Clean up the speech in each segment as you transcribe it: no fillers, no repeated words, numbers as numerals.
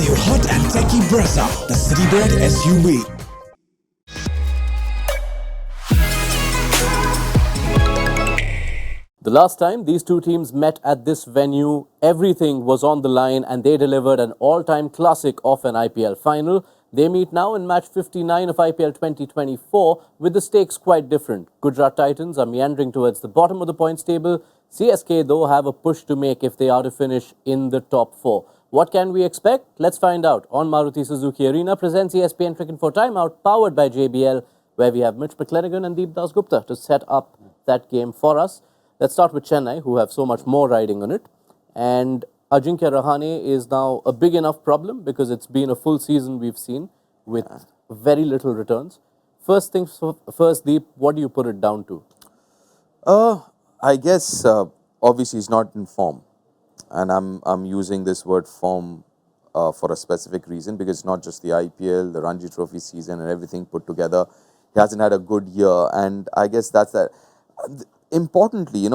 new hot and techy Brezza, the city bred SUV. The last time these two teams met at this venue, everything was on the line and they delivered an all-time classic of an IPL final. They meet now in match 59 of IPL 2024 with the stakes quite different. Gujarat Titans are meandering towards the bottom of the points table. CSK, though, have a push to make if they are to finish in the top four. What can we expect? Let's find out. On Maruti Suzuki Arena presents ESPNcricinfo Timeout, powered by JBL, where we have Mitch McClenaghan and Deep Dasgupta to set up that game for us. Let's start with Chennai, who have so much more riding on it. And Ajinkya Rahane is now a big enough problem because it's been a full season we've seen with very little returns. First things first, Deep, what do you put it down to? I guess obviously he's not in form, and I'm using this word form for a specific reason, because it's not just the IPL, the Ranji Trophy season, and everything put together. He hasn't had a good year, and I guess that's that. Importantly,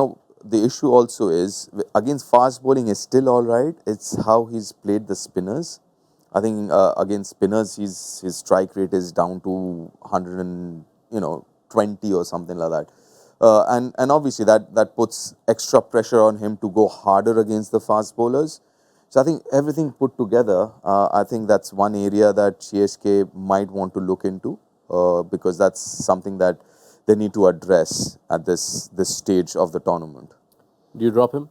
the issue also is against fast bowling is still all right. It's how he's played the spinners. I think against spinners, his strike rate is down to 120 or something like that. And obviously that puts extra pressure on him to go harder against the fast bowlers. So I think everything put together, I think that's one area that CSK might want to look into, because that's something that they need to address at this stage of the tournament. Do you drop him?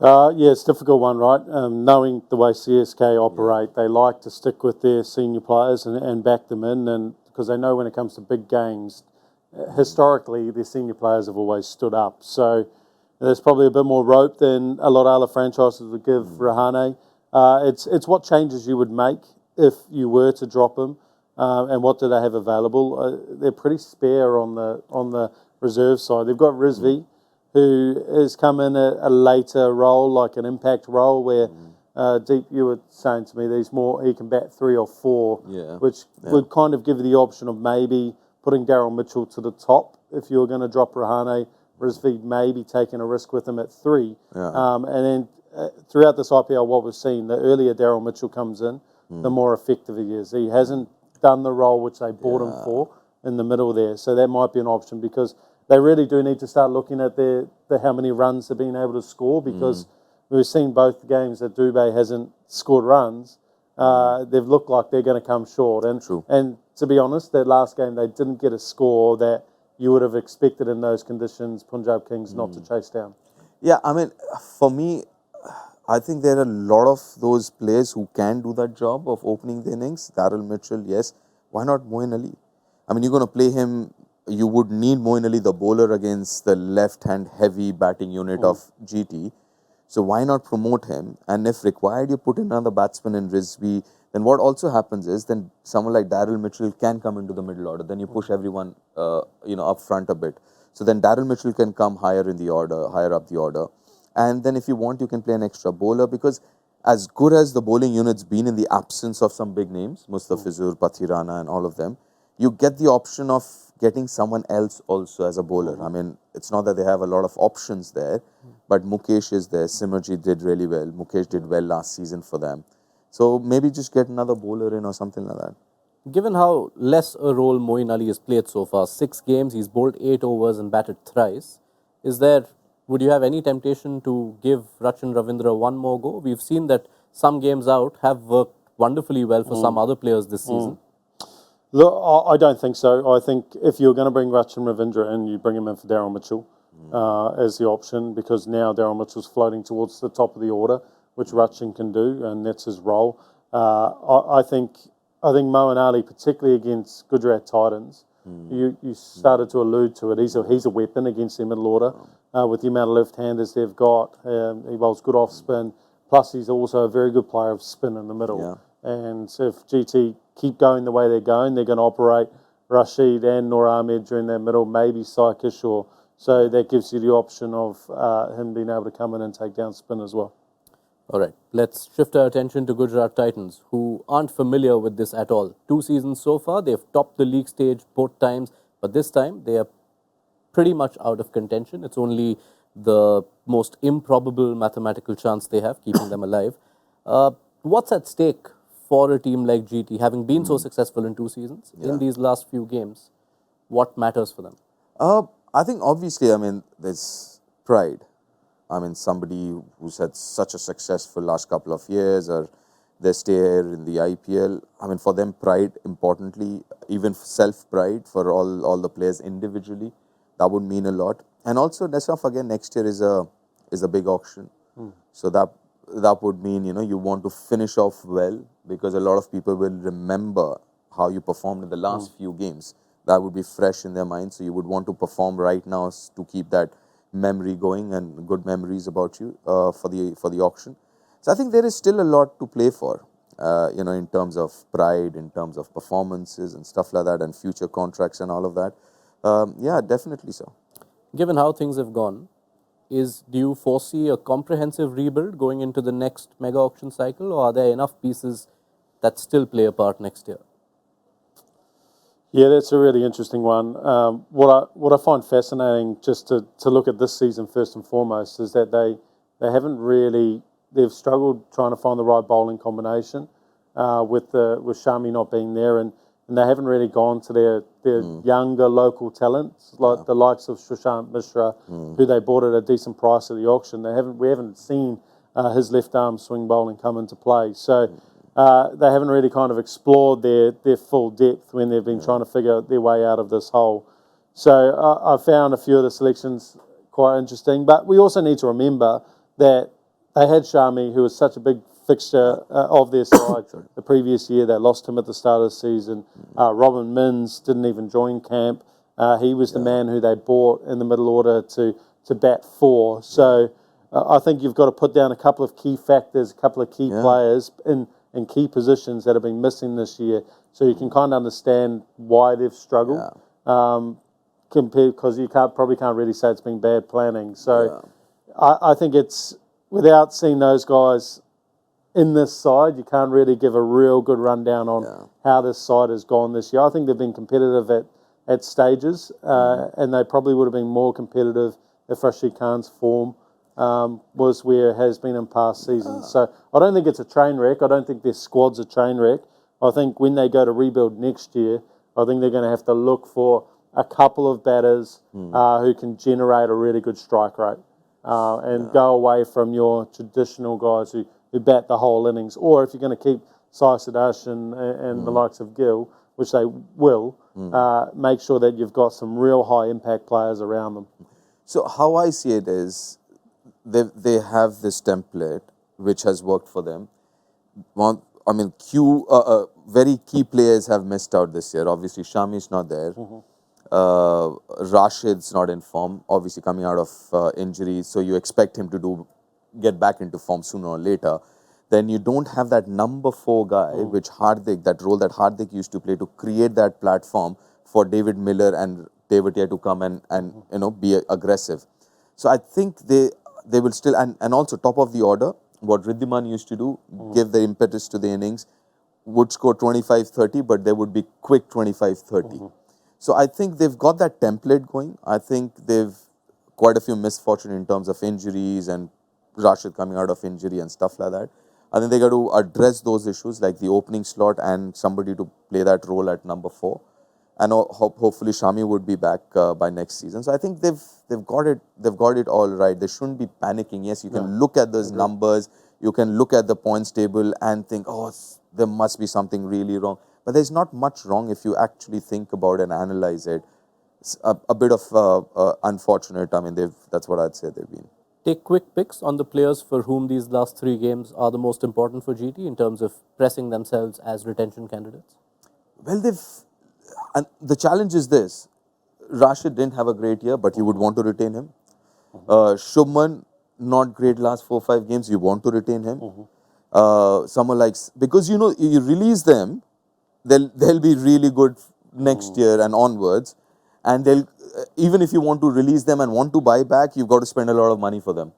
Yeah, it's a difficult one, right? Knowing the way CSK operate, they like to stick with their senior players and back them in, and because they know when it comes to big games, historically, their senior players have always stood up. So there's probably a bit more rope than a lot of other franchises would give Rahane. It's what changes you would make if you were to drop him, and what do they have available. They're pretty spare on the reserve side. They've got Rizvi, who has come in a later role, like an impact role, where Deep, you were saying to me, he can bat 3 or 4, which would kind of give you the option of maybe putting Daryl Mitchell to the top if you were going to drop Rahane. Rizvi maybe taking a risk with him at 3. And then throughout this IPL, what we've seen, the earlier Daryl Mitchell comes in, the more effective he is. He hasn't done the role which they bought him for in the middle there. So that might be an option, because they really do need to start looking at how many runs they've been able to score, because we've seen both games that Dubé hasn't scored runs. They've looked like they're going to come short. And to be honest, that last game they didn't get a score that you would have expected in those conditions, Punjab Kings not to chase down. Yeah, I mean, for me, I think there are a lot of those players who can do that job of opening the innings. Daryl Mitchell, yes. Why not Moeen Ali? I mean, you're going to play him. You would need Moeen Ali, the bowler, against the left-hand heavy batting unit of GT. So why not promote him? And if required, you put in another batsman in Rizvi. Then what also happens is then someone like Daryl Mitchell can come into the middle order. Then you push everyone, up front a bit. So then Daryl Mitchell can come higher in the order, higher up the order. And then if you want, you can play an extra bowler, because as good as the bowling unit's been in the absence of some big names, Mustafizur, Pathirana and all of them, you get the option of getting someone else also as a bowler. I mean, it's not that they have a lot of options there, but Mukesh is there. Simerjit did really well. Mukesh did well last season for them. So maybe just get another bowler in or something like that. Given how less a role Moeen Ali has played so far, 6 games, he's bowled 8 overs and batted thrice. Would you have any temptation to give Rachin Ravindra one more go? We've seen that some games out have worked wonderfully well for some other players this season. Look, I don't think so. I think if you're going to bring Rachin Ravindra in, you bring him in for Daryl Mitchell as the option, because now Daryl Mitchell's floating towards the top of the order, which Rachin can do, and that's his role. I think Moeen Ali, particularly against Gujarat Titans, you started to allude to it. He's a weapon against their middle order with the amount of left-handers they've got. He bowls good off spin. Plus, he's also a very good player of spin in the middle. And so if GT keep going the way they're going to operate Rashid and Noor Ahmed during that middle, maybe Sai Kishore. So that gives you the option of him being able to come in and take down spin as well. All right, let's shift our attention to Gujarat Titans, who aren't familiar with this at all. 2 seasons so far, they've topped the league stage both times, but this time they are pretty much out of contention. It's only the most improbable mathematical chance they have keeping them alive. What's at stake for a team like GT, having been so successful in 2 seasons, in these last few games, what matters for them? I think obviously, there's pride. Somebody who's had such a successful last couple of years, or they stay here in the IPL. For them, pride, importantly, even self-pride for all the players individually, that would mean a lot. And also, let's not forget, next year is a big auction. So that would mean, you want to finish off well, because a lot of people will remember how you performed in the last few games. That would be fresh in their mind. So you would want to perform right now to keep that memory going and good memories about you for the auction. So I think there is still a lot to play for, in terms of pride, in terms of performances and stuff like that, and future contracts and all of that. Yeah, definitely so. Given how things have gone, do you foresee a comprehensive rebuild going into the next mega auction cycle, or are there enough pieces that still play a part next year? Yeah, that's a really interesting one. What I find fascinating, just to look at this season first and foremost, is that they haven't really, they've struggled trying to find the right bowling combination with Shami not being there, and they haven't really gone to their younger local talents like the likes of Sushant Mishra, who they bought at a decent price at the auction. We haven't seen his left arm swing bowling come into play. So they haven't really kind of explored their full depth when they've been trying to figure their way out of this hole. So I found a few of the selections quite interesting. But we also need to remember that they had Shami, who was such a big fixture of their side the previous year. They lost him at the start of the season. Robin Minns didn't even join camp. He was the man who they bought in the middle order to bat for. So I think you've got to put down a couple of key factors, a couple of key players in key positions that have been missing this year, so you can kind of understand why they've struggled. Compared, because you probably can't really say it's been bad planning. So I think it's, without seeing those guys in this side, you can't really give a real good rundown on how this side has gone this year. I think they've been competitive at stages, and they probably would have been more competitive if Rashid Khan's form was where it has been in past seasons. So I don't think it's a train wreck. I don't think their squad's a train wreck. I think when they go to rebuild next year, I think they're going to have to look for a couple of batters who can generate a really good strike rate and go away from your traditional guys who bat the whole innings. Or if you're going to keep Sai Sudarshan and the likes of Gill, which they will, make sure that you've got some real high impact players around them. So how I see it is, they have this template which has worked for them. Very key players have missed out this year. Obviously, Shami's not there. Rashid's not in form, obviously coming out of injury. So you expect him to get back into form sooner or later. Then you don't have that number 4 guy, which Hardik, that role that Hardik used to play to create that platform for David Miller and David here to come and be aggressive. So I think they will still, and also top of the order, what Riddhiman used to do, give the impetus to the innings, would score 25-30, but they would be quick 25-30. So I think they've got that template going. I think they've quite a few misfortune in terms of injuries and Rashid coming out of injury and stuff like that. I think they got to address those issues like the opening slot and somebody to play that role at number 4. And hopefully Shami would be back by next season. So I think they've got it all right. They shouldn't be panicking. Yes, you can look at those numbers, you can look at the points table and think, oh, there must be something really wrong. But there's not much wrong if you actually think about and analyze it. It's a bit of unfortunate. That's what I'd say they've been. Take quick picks on the players for whom these last 3 games are the most important for GT in terms of pressing themselves as retention candidates. Well, and the challenge is this. Rashid didn't have a great year, but you would want to retain him. Shubman, not great last 4-5 games, you want to retain him. Someone like, because you release them, they'll be really good next year and onwards. And they'll, even if you want to release them and want to buy back, you've got to spend a lot of money for them.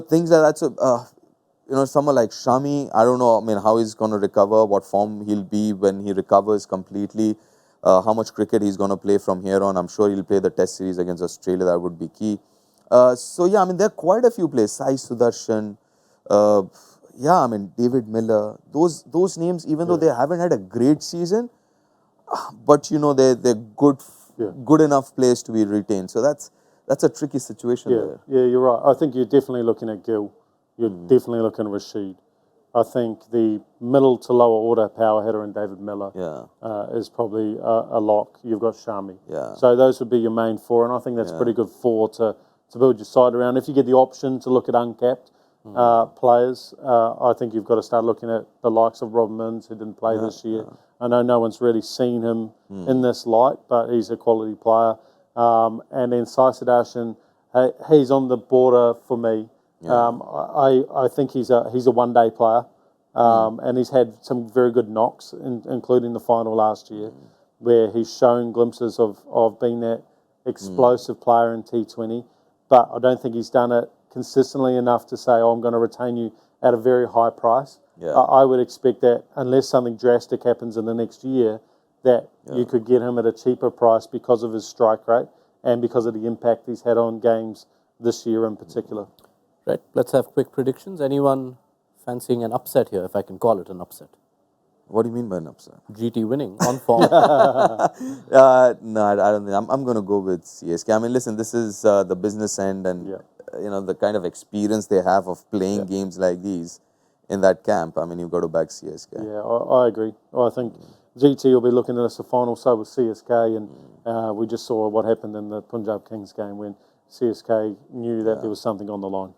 Things like that. So, someone like Shami, I don't know, how he's going to recover, what form he'll be when he recovers completely. How much cricket he's going to play from here on. I'm sure he'll play the test series against Australia. That would be key. So, yeah, there are quite a few players. Sai Sudarshan. yeah, I mean, David Miller, those names, even though they haven't had a great season, but they're good enough players to be retained. So that's a tricky situation there. Yeah, you're right. I think you're definitely looking at Gill. You're definitely looking at Rashid. I think the middle to lower order power hitter in David Miller is probably a lock. You've got Shami. Yeah. So those would be your main four, and I think that's pretty good four to build your side around. If you get the option to look at uncapped players, I think you've got to start looking at the likes of Rob Mins, who didn't play this year. I know no one's really seen him in this light, but he's a quality player. And then Saisadashan, he's on the border for me. I think he's a one-day player, and he's had some very good knocks, including the final last year, where he's shown glimpses of being that explosive player in T20. But I don't think he's done it consistently enough to say, I'm going to retain you at a very high price. I would expect that unless something drastic happens in the next year, that you could get him at a cheaper price because of his strike rate and because of the impact he's had on games this year in particular. Right, let's have quick predictions. Anyone fancying an upset here, if I can call it an upset? What do you mean by an upset? GT winning, on form. No, I don't think. I'm going to go with CSK. I mean, listen, this is the business end and, the kind of experience they have of playing games like these in that camp. I mean, you've got to back CSK. Yeah, I agree. I think GT will be looking at us a final, so will CSK, and we just saw what happened in the Punjab Kings game when CSK knew that there was something on the line.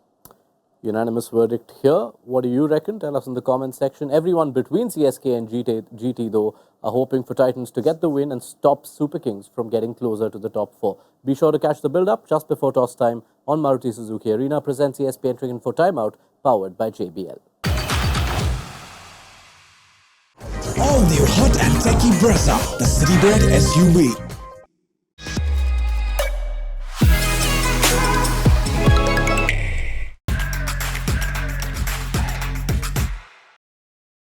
Unanimous verdict here. What do you reckon? Tell us in the comment section. Everyone between CSK and GT though, are hoping for Titans to get the win and stop Super Kings from getting closer to the top four. Be sure to catch the build-up just before toss time on Maruti Suzuki Arena. Presents ESPNcricinfo Timeout, powered by JBL. All new hot and techy Brezza, the Citybird SUV.